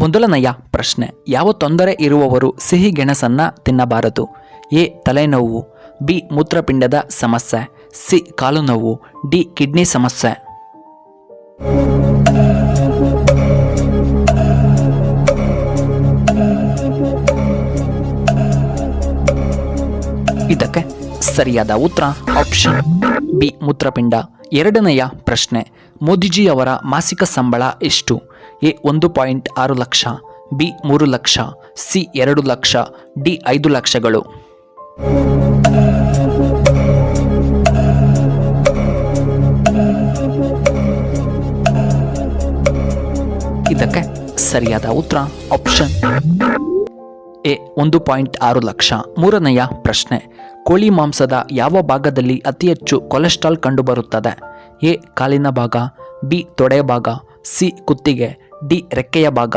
ಮೊದಲನೆಯ ಪ್ರಶ್ನೆ, ಯಾವ ತೊಂದರೆ ಇರುವವರು ಸಿಹಿ ಗೆಣಸನ್ನು ತಿನ್ನಬಾರದು? ಎ ತಲೆನೋವು, ಬಿ ಮೂತ್ರಪಿಂಡದ ಸಮಸ್ಯೆ, ಸಿ ಕಾಲು ನೋವು, ಡಿ ಕಿಡ್ನಿ ಸಮಸ್ಯೆ. ಇದಕ್ಕೆ ಸರಿಯಾದ ಉತ್ತರ ಆಪ್ಷನ್ ಬಿ ಮೂತ್ರಪಿಂಡ. ಎರಡನೆಯ ಪ್ರಶ್ನೆ, ಮೋದಿಜಿಯವರ ಮಾಸಿಕ ಸಂಬಳ ಎಷ್ಟು? A 1.6 lakh, B 3 lakh, C 2 lakh, D 5 ಲಕ್ಷಗಳು. ಇದಕ್ಕೆ ಸರಿಯಾದ ಉತ್ತರ ಆಪ್ಷನ್ ಎ 1.6 ಲಕ್ಷ. ಮೂರನೆಯ ಪ್ರಶ್ನೆ, ಕೋಳಿ ಮಾಂಸದ ಯಾವ ಭಾಗದಲ್ಲಿ ಅತಿ ಹೆಚ್ಚು ಕೊಲೆಸ್ಟ್ರಾಲ್ ಕಂಡುಬರುತ್ತದೆ? ಎ ಕಾಲಿನ ಭಾಗ, ಬಿ ತೊಡೆಯ ಭಾಗ, ಸಿ ಕುತ್ತಿಗೆ, ಡಿ ರೆಕ್ಕೆಯ ಭಾಗ.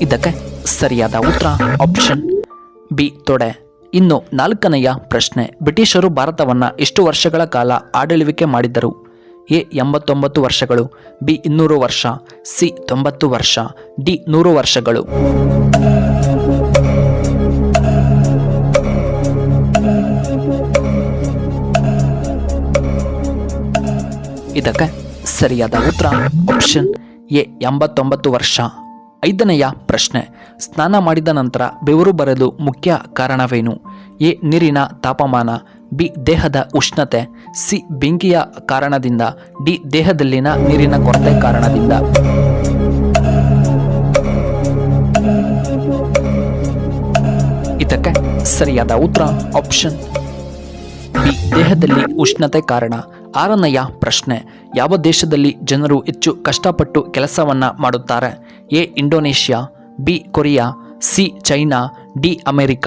ಇದಕ್ಕೆ ಸರಿಯಾದ ಉತ್ತರ ಆಪ್ಷನ್ ಬಿ ತೊಡೆ. ಇನ್ನು ನಾಲ್ಕನೆಯ ಪ್ರಶ್ನೆ, ಬ್ರಿಟಿಷರು ಭಾರತವನ್ನು ಎಷ್ಟು ವರ್ಷಗಳ ಕಾಲ ಆಡಳಿಕೆ ಮಾಡಿದರು? ಎ 89 ವರ್ಷಗಳು, ಬಿ 200 ವರ್ಷ, ಸಿ 90 ವರ್ಷ, ಡಿ 100 ವರ್ಷಗಳು. ಇದಕ್ಕೆ ಸರಿಯಾದ ಉತ್ತರ ಆಪ್ಷನ್ ಎ 89 ವರ್ಷ. ಐದನೆಯ ಪ್ರಶ್ನೆ, ಸ್ನಾನ ಮಾಡಿದ ನಂತರ ಬೆವರು ಬರಲು ಮುಖ್ಯ ಕಾರಣವೇನು? ಎ ನೀರಿನ ತಾಪಮಾನ, ಬಿ ದೇಹದ ಉಷ್ಣತೆ, ಸಿ ಬೆಂಕಿಯ ಕಾರಣದಿಂದ, ಡಿ ದೇಹದಲ್ಲಿನ ನೀರಿನ ಕೊರತೆ ಕಾರಣದಿಂದ. ಇದಕ್ಕೆ ಸರಿಯಾದ ಉತ್ತರ ಆಪ್ಷನ್ ಬಿ ದೇಹದಲ್ಲಿ ಉಷ್ಣತೆ ಕಾರಣ. ಆರನೆಯ ಪ್ರಶ್ನೆ, ಯಾವ ದೇಶದಲ್ಲಿ ಜನರು ಹೆಚ್ಚು ಕಷ್ಟಪಟ್ಟು ಕೆಲಸವನ್ನ ಮಾಡುತ್ತಾರೆ? A Indonesia, B Korea, C China, D America.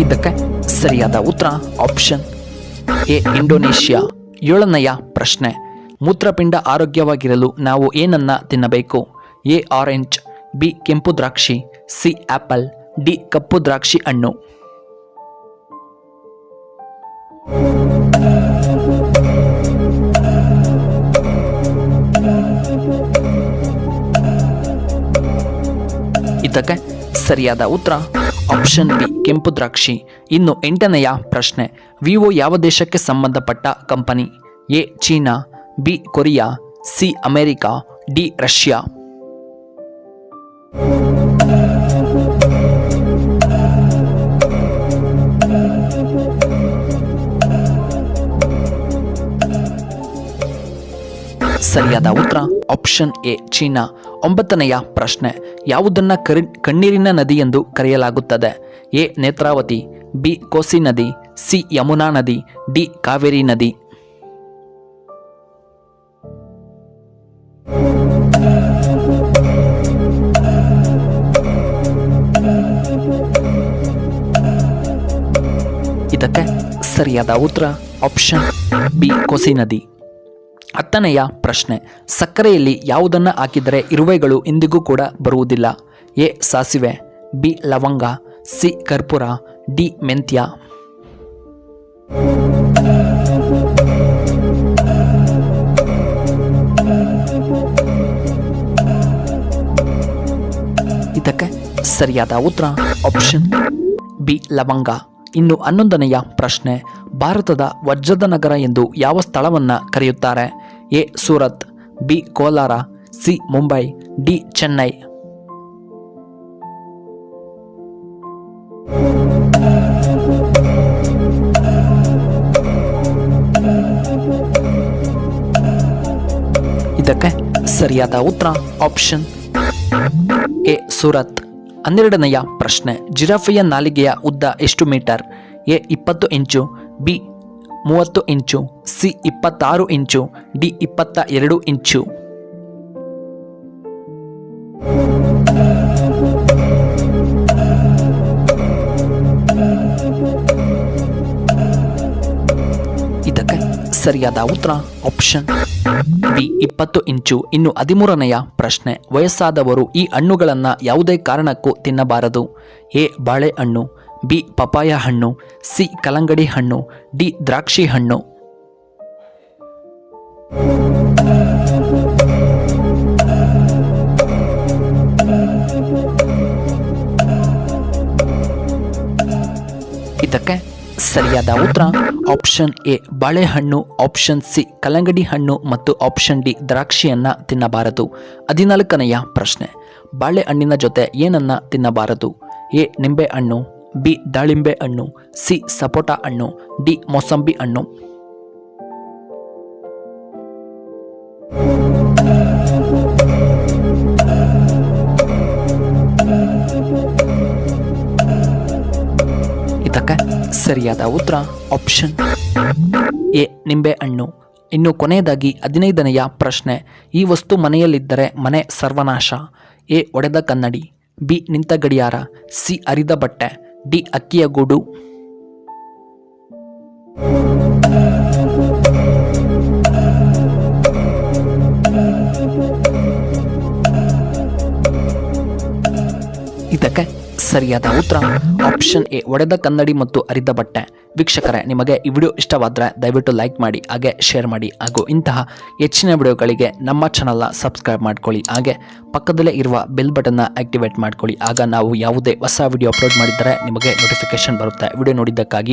ಇದಕ್ಕೆ ಸರಿಯಾದ ಉತ್ತರ ಆಪ್ಷನ್ ಎ ಇಂಡೋನೇಷ್ಯಾ. ಏಳನೆಯ ಪ್ರಶ್ನೆ, ಮೂತ್ರಪಿಂಡ ಆರೋಗ್ಯವಾಗಿರಲು ನಾವು ಏನನ್ನ ತಿನ್ನಬೇಕು? ಎ ಆರೆಂಜ್, ಬಿ ಕೆಂಪು ದ್ರಾಕ್ಷಿ, ಸಿ ಆಪಲ್, ಡಿ ಕಪ್ಪು ದ್ರಾಕ್ಷಿ ಹಣ್ಣು. ಇದಕ್ಕೆ ಸರಿಯಾದ ಉತ್ತರ ಆಪ್ಷನ್ ಬಿ ಕೆಂಪು ದ್ರಾಕ್ಷಿ. ಇನ್ನು ಎಂಟನೆಯ ಪ್ರಶ್ನೆ, ವಿವೋ ಯಾವ ದೇಶಕ್ಕೆ ಸಂಬಂಧಪಟ್ಟ company? A China, B Korea, C America, D Russia. ಸರಿಯಾದ ಉತ್ತರ ಆಪ್ಷನ್ ಎ ಚೀನಾ. ಒಂಬತ್ತನೆಯ ಪ್ರಶ್ನೆ, ಯಾವುದನ್ನ ಕಣ್ಣೀರಿನ ನದಿ ಎಂದು ಕರೆಯಲಾಗುತ್ತದೆ? ಎ ನೇತ್ರಾವತಿ, ಬಿ ಕೋಸಿ ನದಿ, ಸಿ ಯಮುನಾ ನದಿ, ಡಿ ಕಾವೇರಿ ನದಿ. ಇದಕ್ಕೆ ಸರಿಯಾದ ಉತ್ತರ ಆಪ್ಷನ್ ಬಿ ಕೋಸಿ ನದಿ. ಹತ್ತನೆಯ ಪ್ರಶ್ನೆ, ಸಕ್ಕರೆಯಲ್ಲಿ ಯಾವುದನ್ನು ಹಾಕಿದರೆ ಇರುವೆಗಳು ಎಂದಿಗೂ ಕೂಡ ಬರುವುದಿಲ್ಲ? ಎ ಸಾಸಿವೆ, ಬಿ ಲವಂಗ, ಸಿ ಕರ್ಪೂರ, ಡಿ ಮೆಂತ್ಯ. ಇದಕ್ಕೆ ಸರಿಯಾದ ಉತ್ತರ ಆಪ್ಷನ್ ಬಿ ಲವಂಗ. ಇನ್ನು 11ನೆಯ ಪ್ರಶ್ನೆ, ಭಾರತದ ವಜ್ರದ ನಗರ ಎಂದು ಯಾವ ಸ್ಥಳವನ್ನು ಕರೆಯುತ್ತಾರೆ? A Surat, B Kolar, C Mumbai, D Chennai. ಇದಕ್ಕೆ ಸರಿಯಾದ ಉತ್ತರ ಆಪ್ಷನ್ ಎ ಸೂರತ್. 12ನೆಯ ಪ್ರಶ್ನೆ, ಜಿರಾಫೆಯ ನಾಲಿಗೆಯ ಉದ್ದ ಎಷ್ಟು metre? A 20 inch, B 30 inch, C 26 inch, D 22 inch. ಇದಕ್ಕೆ ಸರಿಯಾದ ಉತ್ತರ ಆಪ್ಷನ್ ಬಿ 20 ಇಂಚು. ಇನ್ನು 13ನೆಯ ಪ್ರಶ್ನೆ, ವಯಸ್ಸಾದವರು ಈ ಹಣ್ಣುಗಳನ್ನು ಯಾವುದೇ ಕಾರಣಕ್ಕೂ ತಿನ್ನಬಾರದು. ಎ ಬಾಳೆಹಣ್ಣು, ಬಿ ಪಪಾಯ ಹಣ್ಣು, ಸಿ ಕಲ್ಲಂಗಡಿ ಹಣ್ಣು, ಡಿ ದ್ರಾಕ್ಷಿ ಹಣ್ಣು. ಇದಕ್ಕೆ ಸರಿಯಾದ ಉತ್ತರ ಆಪ್ಷನ್ ಎ ಬಾಳೆಹಣ್ಣು, ಆಪ್ಷನ್ ಸಿ ಕಲ್ಲಂಗಡಿ ಹಣ್ಣು ಮತ್ತು ಆಪ್ಷನ್ ಡಿ ದ್ರಾಕ್ಷಿಯನ್ನು ತಿನ್ನಬಾರದು. 14ನೆಯ ಪ್ರಶ್ನೆ, ಬಾಳೆಹಣ್ಣಿನ ಜೊತೆ ಏನನ್ನ ತಿನ್ನಬಾರದು. ಎ ನಿಂಬೆ ಹಣ್ಣು, ಬಿ ದಾಳಿಂಬೆ ಹಣ್ಣು, ಸಿ ಸಪೋಟ ಹಣ್ಣು, ಡಿ ಮೋಸಂಬಿ ಹಣ್ಣು. ಇದಕ್ಕೆ ಸರಿಯಾದ ಉತ್ತರ ಆಪ್ಷನ್ ಎ ನಿಂಬೆ ಹಣ್ಣು. ಇನ್ನು ಕೊನೆಯದಾಗಿ 15ನೆಯ ಪ್ರಶ್ನೆ, ಈ ವಸ್ತು ಮನೆಯಲ್ಲಿದ್ದರೆ ಮನೆ ಸರ್ವನಾಶ. ಎ ಒಡೆದ ಕನ್ನಡಿ, ಬಿ ನಿಂತ ಗಡಿಯಾರ, ಸಿ ಅರಿದ ಬಟ್ಟೆ, ಡಿ ಅಕ್ಕಿಯ ಗೂಡು. ಇದಕ್ಕೆ ಸರಿಯಾದ ಉತ್ತರ ಆಪ್ಷನ್ ಎ ಒಡೆದ ಕನ್ನಡಿ ಮತ್ತು ಅರಿದ ಬಟ್ಟೆ. ವೀಕ್ಷಕರೇ, ನಿಮಗೆ ಈ ವಿಡಿಯೋ ಇಷ್ಟವಾದರೆ ದಯವಿಟ್ಟು ಲೈಕ್ ಮಾಡಿ, ಹಾಗೆ ಶೇರ್ ಮಾಡಿ, ಹಾಗೂ ಇಂತಹ ಹೆಚ್ಚಿನ ವಿಡಿಯೋಗಳಿಗೆ ನಮ್ಮ ಚಾನಲ್ನ ಸಬ್ಸ್ಕ್ರೈಬ್ ಮಾಡ್ಕೊಳ್ಳಿ. ಹಾಗೆ ಪಕ್ಕದಲ್ಲೇ ಇರುವ ಬೆಲ್ ಬಟನ್ನ ಆಕ್ಟಿವೇಟ್ ಮಾಡ್ಕೊಳ್ಳಿ. ಆಗ ನಾವು ಯಾವುದೇ ಹೊಸ ವಿಡಿಯೋ ಅಪ್ಲೋಡ್ ಮಾಡಿದರೆ ನಿಮಗೆ ನೋಟಿಫಿಕೇಶನ್ ಬರುತ್ತೆ. ವಿಡಿಯೋ ನೋಡಿದ್ದಕ್ಕಾಗಿ